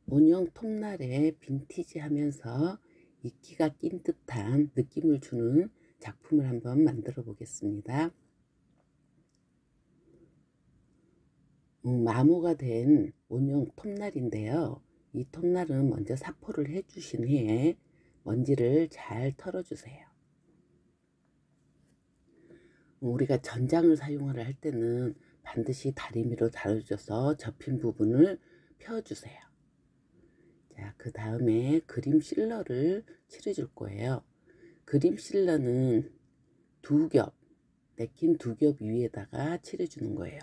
온형 톱날에 빈티지 하면서 이끼가 낀 듯한 느낌을 주는 작품을 한번 만들어 보겠습니다. 마모가 된 온형 톱날인데요. 이 톱날은 먼저 사포를 해 주신 후에 먼지를 잘 털어 주세요. 우리가 전장을 사용을 할 때는 반드시 다리미로 다려줘서 접힌 부분을 펴 주세요. 자, 그 다음에 그림 실러를 칠해줄 거예요. 그림 실러는 두 겹, 냅킨 두 겹 위에다가 칠해주는 거예요.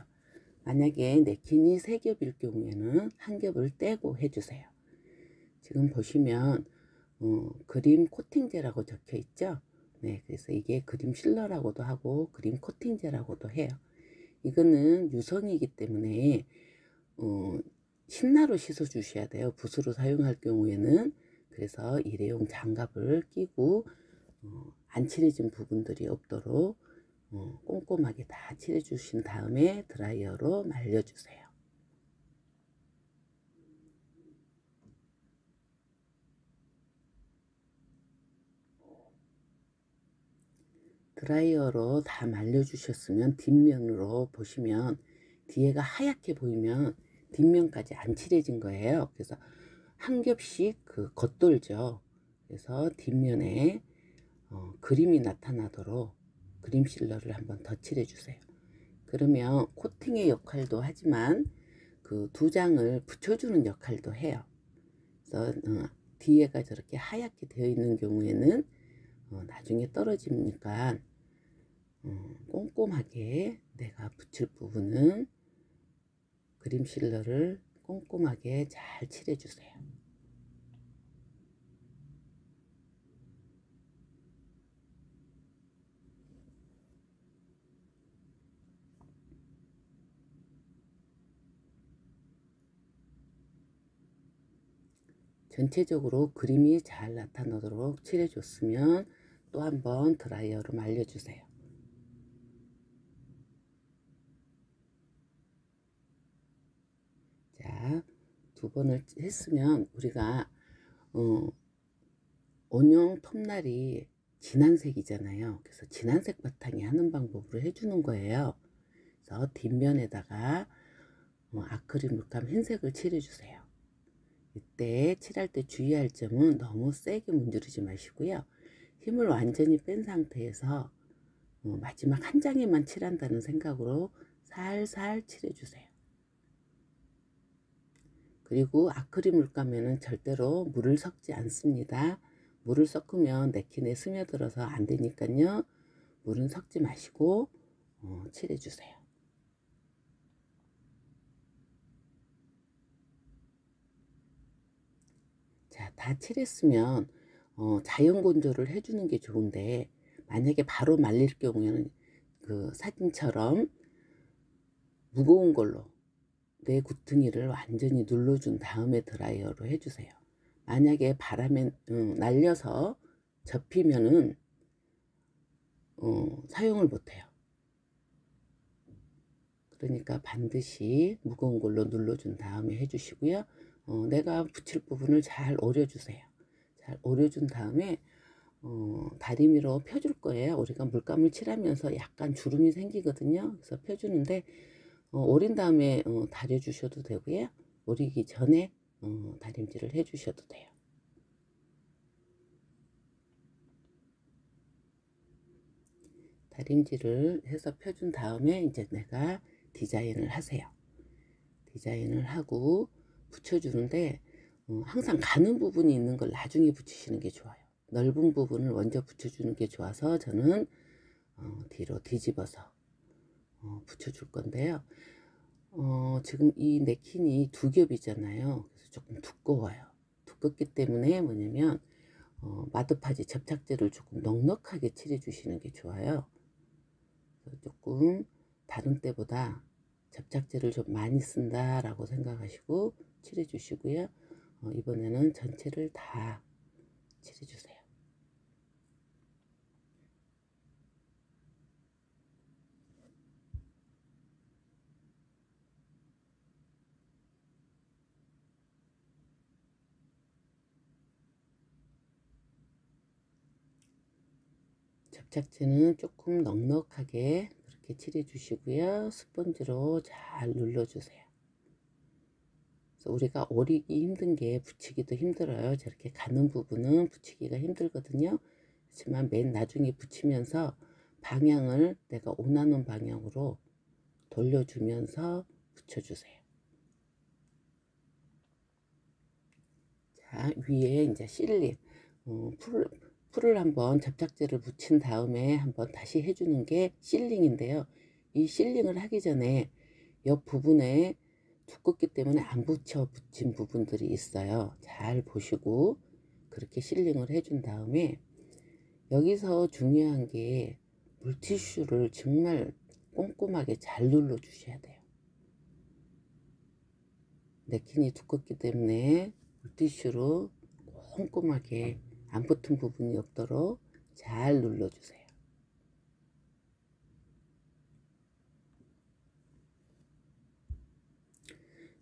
만약에 냅킨이 세 겹일 경우에는 한 겹을 떼고 해주세요. 지금 보시면 그림 코팅제라고 적혀 있죠. 네, 그래서 이게 그림 실러라고도 하고 그림 코팅제라고도 해요. 이거는 유성이기 때문에 신나로 씻어 주셔야 돼요. 붓으로 사용할 경우에는. 그래서 일회용 장갑을 끼고 안 칠해진 부분들이 없도록 꼼꼼하게 다 칠해 주신 다음에 드라이어로 말려 주세요. 드라이어로 다 말려 주셨으면 뒷면으로 보시면 뒤에가 하얗게 보이면 뒷면까지 안 칠해진 거예요. 그래서 한 겹씩 겉돌죠. 그래서 뒷면에 그림이 나타나도록 그림 실러를 한번 더 칠해 주세요. 그러면 코팅의 역할도 하지만 그 두 장을 붙여주는 역할도 해요. 그래서 뒤에가 저렇게 하얗게 되어 있는 경우에는 나중에 떨어지니까 꼼꼼하게 내가 붙일 부분은 그림 실러를 꼼꼼하게 잘 칠해 주세요. 전체적으로 그림이 잘 나타나도록 칠해 줬으면 또 한번 드라이어로 말려 주세요. 자, 두 번을 했으면 우리가 온형 톱날이 진한 색이잖아요. 그래서 진한색 바탕에 하는 방법으로 해주는 거예요. 그래서 뒷면에다가 아크릴 물감 흰색을 칠해주세요. 이때 칠할 때 주의할 점은 너무 세게 문지르지 마시고요. 힘을 완전히 뺀 상태에서 마지막 한 장에만 칠한다는 생각으로 살살 칠해주세요. 그리고 아크릴 물감에는 절대로 물을 섞지 않습니다. 물을 섞으면 냅킨에 스며들어서 안 되니까요. 물은 섞지 마시고 칠해주세요. 자, 다 칠했으면 자연 건조를 해주는 게 좋은데 만약에 바로 말릴 경우에는 그 사진처럼 무거운 걸로 내 구퉁이를 완전히 눌러준 다음에 드라이어로 해주세요. 만약에 바람에 날려서 접히면은 사용을 못해요. 그러니까 반드시 무거운 걸로 눌러준 다음에 해주시고요. 내가 붙일 부분을 잘 오려주세요. 잘 오려준 다음에 다리미로 펴줄 거예요. 우리가 물감을 칠하면서 약간 주름이 생기거든요. 그래서 펴주는데 오린 다음에 다려주셔도 되고요. 오리기 전에 다림질을 해주셔도 돼요. 다림질을 해서 펴준 다음에 이제 내가 디자인을 하세요. 디자인을 하고 붙여주는데 항상 가는 부분이 있는 걸 나중에 붙이시는 게 좋아요. 넓은 부분을 먼저 붙여주는 게 좋아서 저는 뒤로 뒤집어서 붙여줄 건데요. 지금 이 냅킨이 두 겹이잖아요. 그래서 조금 두꺼워요. 두껍기 때문에 뭐냐면 마드파지 접착제를 조금 넉넉하게 칠해 주시는 게 좋아요. 조금 다른 때보다 접착제를 좀 많이 쓴다 라고 생각하시고 칠해 주시고요. 이번에는 전체를 다 칠해 주세요. 접착제는 조금 넉넉하게 그렇게 칠해 주시고요. 스펀지로 잘 눌러주세요. 그래서 우리가 오리기 힘든 게 붙이기도 힘들어요. 저렇게 가는 부분은 붙이기가 힘들거든요. 하지만 맨 나중에 붙이면서 방향을 내가 원하는 방향으로 돌려주면서 붙여주세요. 자, 위에 이제 실링, 풀을 한번 접착제를 묻힌 다음에 한번 다시 해주는 게 실링인데요. 이 실링을 하기 전에 옆 부분에 두껍기 때문에 안 붙인 부분들이 있어요. 잘 보시고 그렇게 실링을 해준 다음에 여기서 중요한 게 물티슈를 정말 꼼꼼하게 잘 눌러 주셔야 돼요. 냅킨이 두껍기 때문에 물티슈로 꼼꼼하게 안 붙은 부분이 없도록 잘 눌러주세요.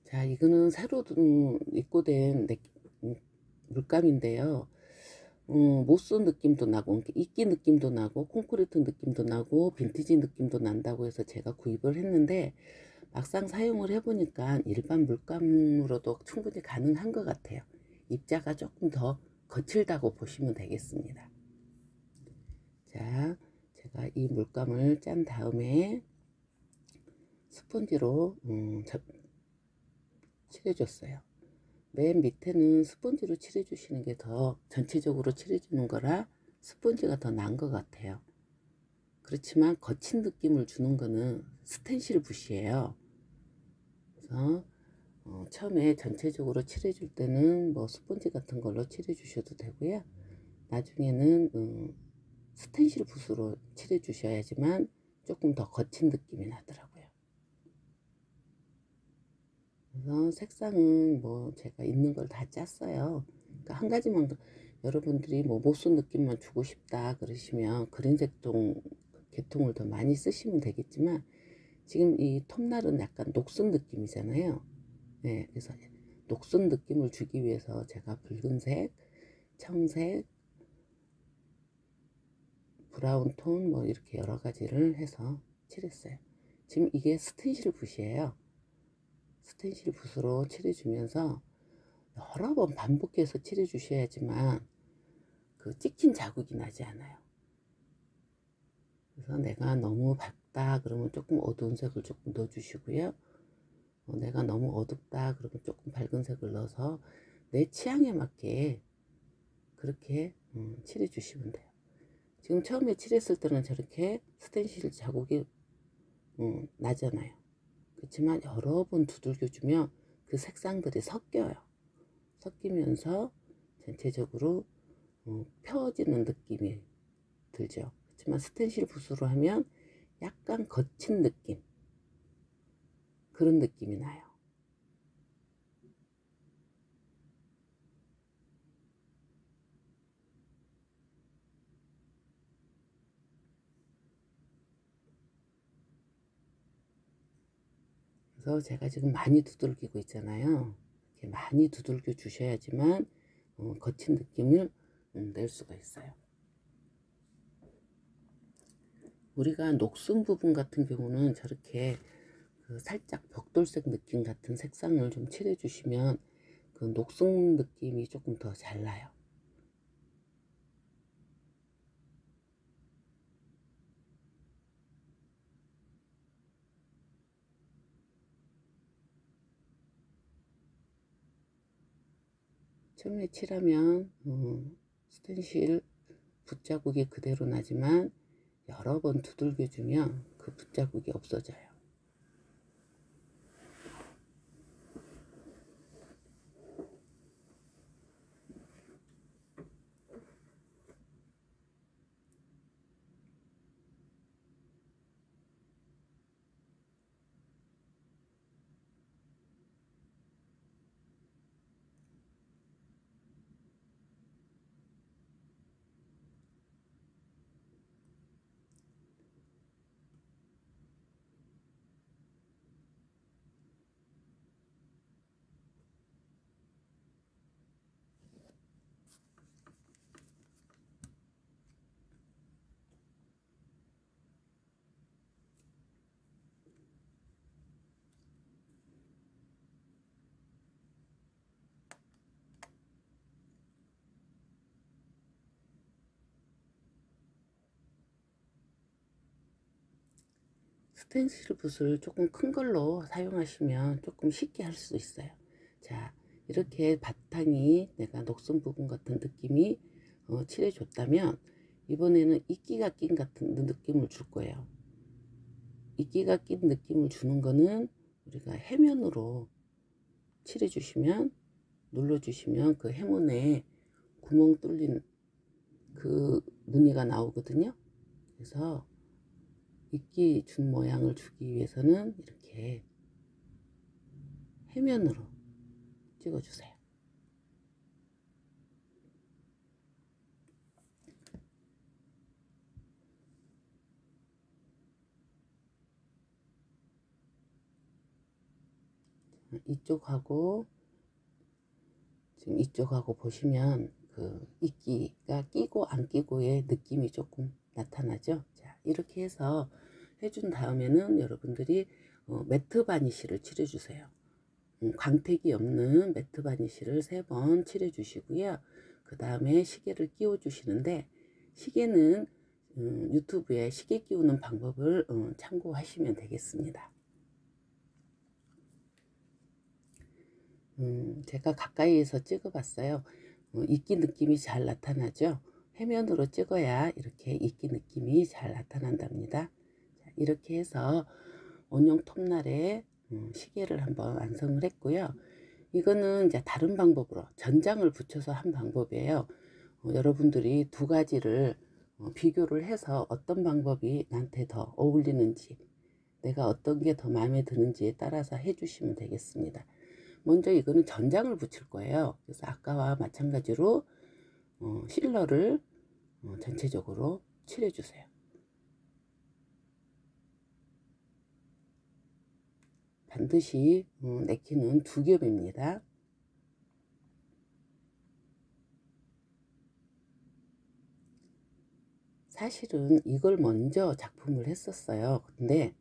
자, 이거는 새로 입고된 물감인데요. 모스 느낌도 나고 이끼 느낌도 나고 콘크리트 느낌도 나고 빈티지 느낌도 난다고 해서 제가 구입을 했는데 막상 사용을 해보니까 일반 물감으로도 충분히 가능한 것 같아요. 입자가 조금 더 거칠다고 보시면 되겠습니다. 자, 제가 이 물감을 짠 다음에 스펀지로 칠해줬어요. 맨 밑에는 스펀지로 칠해 주시는 게 더 전체적으로 칠해 주는 거라 스펀지가 더 나은 것 같아요. 그렇지만 거친 느낌을 주는 거는 스텐실 붓이에요. 그래서 처음에 전체적으로 칠해 줄 때는 뭐 스펀지 같은 걸로 칠해 주셔도 되고요. 나중에는 스텐실 붓으로 칠해 주셔야지만 조금 더 거친 느낌이 나더라고요. 그래서 색상은 뭐 제가 있는 걸 다 짰어요. 그러니까 한 가지만 더, 여러분들이 뭐 모스 느낌만 주고 싶다 그러시면 그린색 계통을 더 많이 쓰시면 되겠지만 지금 이 톱날은 약간 녹슨 느낌이잖아요. 네, 그래서 녹슨 느낌을 주기 위해서 제가 붉은색, 청색, 브라운 톤 뭐 이렇게 여러 가지를 해서 칠했어요. 지금 이게 스텐실 붓이에요. 스텐실 붓으로 칠해주면서 여러 번 반복해서 칠해 주셔야지만 그 찍힌 자국이 나지 않아요. 그래서 내가 너무 밝다 그러면 조금 어두운 색을 조금 넣어 주시고요. 내가 너무 어둡다 그러면 조금 밝은 색을 넣어서 내 취향에 맞게 그렇게 칠해 주시면 돼요. 지금 처음에 칠했을 때는 저렇게 스텐실 자국이 나잖아요. 그렇지만 여러 번 두들겨 주면 그 색상들이 섞여요. 섞이면서 전체적으로 펴지는 느낌이 들죠. 그렇지만 스텐실 붓으로 하면 약간 거친 느낌, 그런 느낌이 나요. 그래서 제가 지금 많이 두들기고 있잖아요. 이렇게 많이 두들겨 주셔야지만 거친 느낌을 낼 수가 있어요. 우리가 녹슨 부분 같은 경우는 저렇게 그 살짝 벽돌색 느낌 같은 색상을 좀 칠해 주시면 그 녹슨 느낌이 조금 더 잘 나요. 처음에 칠하면 스텐실 붓자국이 그대로 나지만 여러 번 두들겨 주면 그 붓자국이 없어져요. 스텐실 붓을 조금 큰 걸로 사용하시면 조금 쉽게 할 수 있어요. 자, 이렇게 바탕이 내가 녹슨 부분 같은 느낌이 칠해줬다면, 이번에는 이끼가 낀 같은 느낌을 줄 거예요. 이끼가 낀 느낌을 주는 거는 우리가 해면으로 칠해주시면, 눌러주시면 그 해문에 구멍 뚫린 그 무늬가 나오거든요. 그래서 이끼 준 모양을 주기 위해서는 이렇게 해면으로 찍어주세요. 이쪽하고 지금 이쪽하고 보시면 그 이끼가 끼고 안 끼고의 느낌이 조금 나타나죠. 자, 이렇게 해서 해준 다음에는 여러분들이 매트 바니쉬를 칠해주세요. 광택이 없는 매트 바니쉬를 3번 칠해주시고요. 그 다음에 시계를 끼워 주시는데, 시계는 유튜브에 시계 끼우는 방법을 참고하시면 되겠습니다. 제가 가까이에서 찍어봤어요. 이끼 느낌이 잘 나타나죠. 해면으로 찍어야 이렇게 이끼 느낌이 잘 나타난답니다. 자, 이렇게 해서 원형 톱날에 시계를 한번 완성을 했고요. 이거는 이제 다른 방법으로 전장을 붙여서 한 방법이에요. 여러분들이 두 가지를 비교를 해서 어떤 방법이 나한테 더 어울리는지, 내가 어떤 게 더 마음에 드는지에 따라서 해주시면 되겠습니다. 먼저 이거는 전장을 붙일 거예요. 그래서 아까와 마찬가지로 실러를 전체적으로 칠해주세요. 반드시 네키는 2겹입니다. 사실은 이걸 먼저 작품을 했었어요. 근데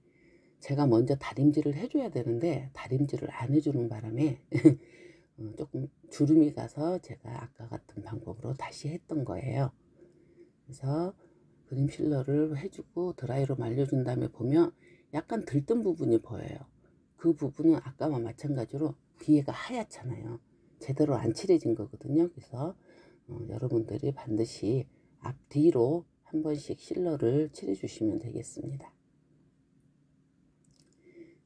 제가 먼저 다림질을 해줘야 되는데 다림질을 안 해주는 바람에 조금 주름이 가서 제가 아까 같은 방법으로 다시 했던 거예요. 그래서 그림 필러를 해주고 드라이로 말려준 다음에 보면 약간 들뜬 부분이 보여요. 그 부분은 아까와 마찬가지로 뒤에가 하얗잖아요. 제대로 안 칠해진 거거든요. 그래서 여러분들이 반드시 앞뒤로 한 번씩 실러를 칠해 주시면 되겠습니다.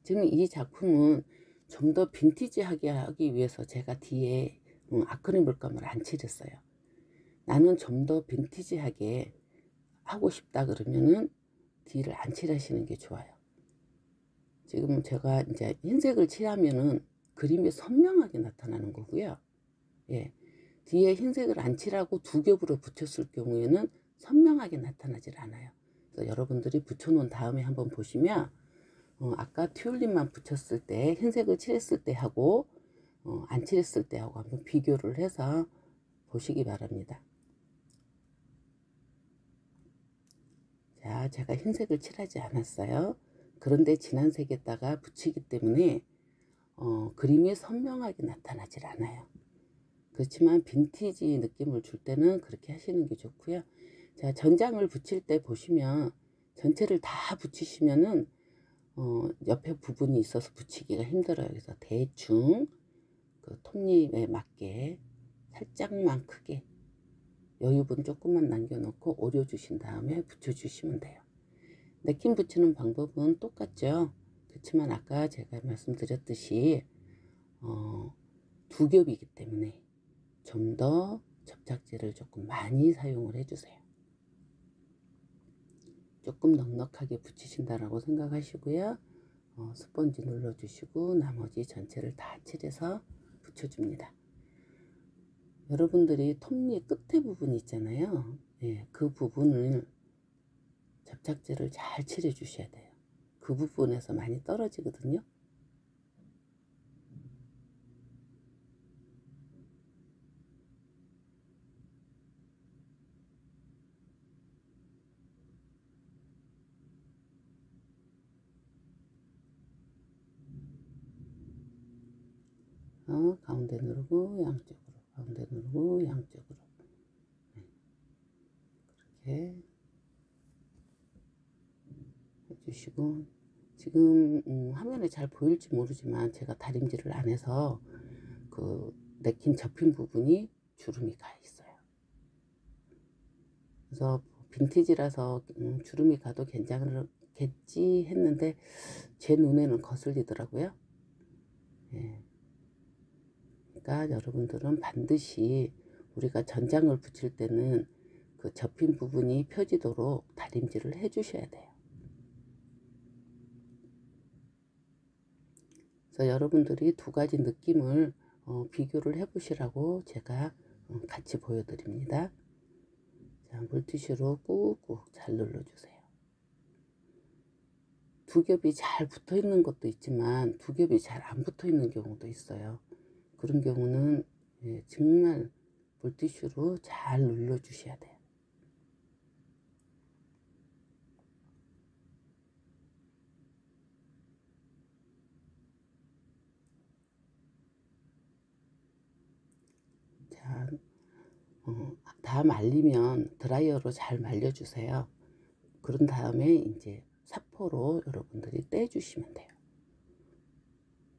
지금 이 작품은 좀 더 빈티지하게 하기 위해서 제가 뒤에 아크릴 물감을 안 칠했어요. 나는 좀 더 빈티지하게 하고 싶다 그러면은 뒤를 안 칠하시는 게 좋아요. 지금 제가 이제 흰색을 칠하면은 그림이 선명하게 나타나는 거고요. 예. 뒤에 흰색을 안 칠하고 2겹으로 붙였을 경우에는 선명하게 나타나질 않아요. 그래서 여러분들이 붙여놓은 다음에 한번 보시면 아까 튤립만 붙였을 때 흰색을 칠했을 때 하고 안 칠했을 때 하고 한번 비교를 해서 보시기 바랍니다. 자, 제가 흰색을 칠하지 않았어요. 그런데 진한 색에다가 붙이기 때문에 그림이 선명하게 나타나질 않아요. 그렇지만 빈티지 느낌을 줄 때는 그렇게 하시는 게 좋고요. 자, 전장을 붙일 때 보시면 전체를 다 붙이시면은 옆에 부분이 있어서 붙이기가 힘들어요. 그래서 대충 그 톱잎에 맞게 살짝만 크게 여유분 조금만 남겨놓고 오려 주신 다음에 붙여주시면 돼요. 네킨 붙이는 방법은 똑같죠. 그렇지만 아까 제가 말씀드렸듯이 2겹이기 때문에 좀 더 접착제를 조금 많이 사용을 해주세요. 조금 넉넉하게 붙이신다라고 생각하시고요. 스펀지 눌러주시고 나머지 전체를 다 칠해서 붙여줍니다. 여러분들이 톱니 끝에 부분 있잖아요. 예, 그 부분을 접착제를 잘 칠해 주셔야 돼요. 그 부분에서 많이 떨어지거든요. 가운데 누르고 양쪽으로, 가운데 누르고 양쪽으로. 네. 그렇게 해주시고 지금 화면에 잘 보일지 모르지만 제가 다림질을 안 해서 그 네킨 접힌 부분이 주름이 가 있어요. 그래서 빈티지라서 주름이 가도 괜찮겠지 했는데 제 눈에는 거슬리더라고요. 예. 그러니까 여러분들은 반드시 우리가 전장을 붙일 때는 그 접힌 부분이 펴지도록 다림질을 해 주셔야 돼요. 그래서 여러분들이 두 가지 느낌을 비교를 해 보시라고 제가 같이 보여드립니다. 자, 물티슈로 꾹꾹 잘 눌러주세요. 두 겹이 잘 붙어 있는 것도 있지만 두 겹이 잘 안 붙어 있는 경우도 있어요. 그런 경우는 정말 물티슈로 잘 눌러 주셔야 돼요. 자, 다 말리면 드라이어로 잘 말려주세요. 그런 다음에 이제 사포로 여러분들이 떼주시면 돼요.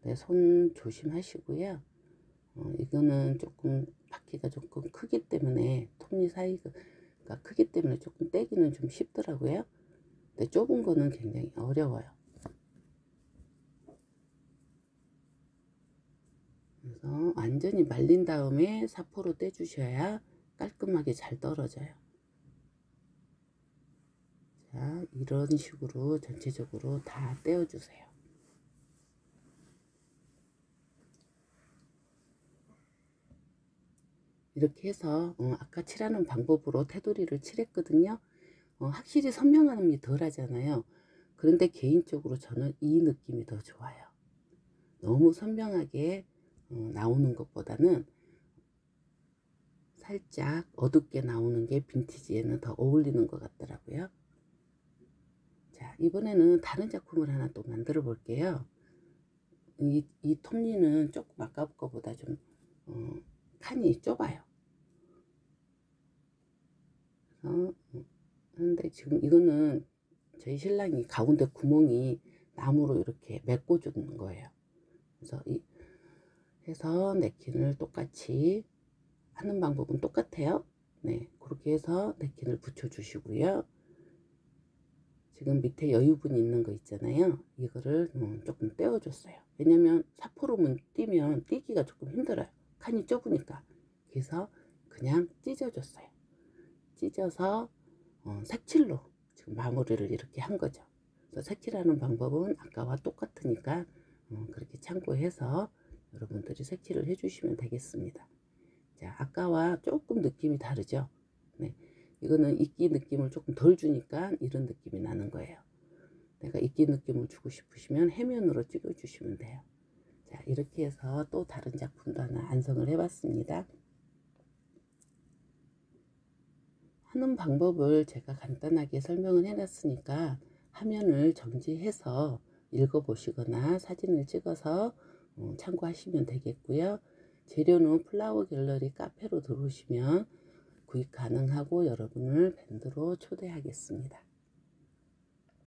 네, 손 조심하시고요. 이거는 조금 바퀴가 조금 크기 때문에 톱니 사이가 크기 때문에 조금 떼기는 좀 쉽더라고요. 근데 좁은 거는 굉장히 어려워요. 그래서 완전히 말린 다음에 사포로 떼주셔야 깔끔하게 잘 떨어져요. 자, 이런 식으로 전체적으로 다 떼어주세요. 이렇게 해서 아까 칠하는 방법으로 테두리를 칠했거든요. 확실히 선명함이 덜 하잖아요. 그런데 개인적으로 저는 이 느낌이 더 좋아요. 너무 선명하게 나오는 것보다는 살짝 어둡게 나오는 게 빈티지에는 더 어울리는 것 같더라고요. 자, 이번에는 다른 작품을 하나 또 만들어 볼게요. 이 톱니는 조금 아까 거보다 좀 칸이 좁아요. 그래서 근데 지금 이거는 저희 신랑이 가운데 구멍이 나무로 이렇게 메꿔주는 거예요. 그래서 해서 네킨을 똑같이 하는 방법은 똑같아요. 네, 그렇게 해서 네킨을 붙여 주시고요. 지금 밑에 여유분 있는 거 있잖아요. 이거를 조금 떼어 줬어요. 왜냐면 사포로 띄면 띄기가 조금 힘들어요. 칸이 좁으니까. 그래서 그냥 찢어 줬어요. 찢어서 색칠로 지금 마무리를 이렇게 한 거죠. 그래서 색칠하는 방법은 아까와 똑같으니까 그렇게 참고해서 여러분들이 색칠을 해 주시면 되겠습니다. 자, 아까와 조금 느낌이 다르죠. 네, 이거는 이끼 느낌을 조금 덜 주니까 이런 느낌이 나는 거예요. 내가 이끼 느낌을 주고 싶으시면 해면으로 찍어 주시면 돼요. 자, 이렇게 해서 또 다른 작품도 하나 완성을 해 봤습니다. 하는 방법을 제가 간단하게 설명을 해 놨으니까 화면을 정지해서 읽어 보시거나 사진을 찍어서 참고하시면 되겠고요. 재료는 플라워 갤러리 카페로 들어오시면 구입 가능하고 여러분을 밴드로 초대하겠습니다.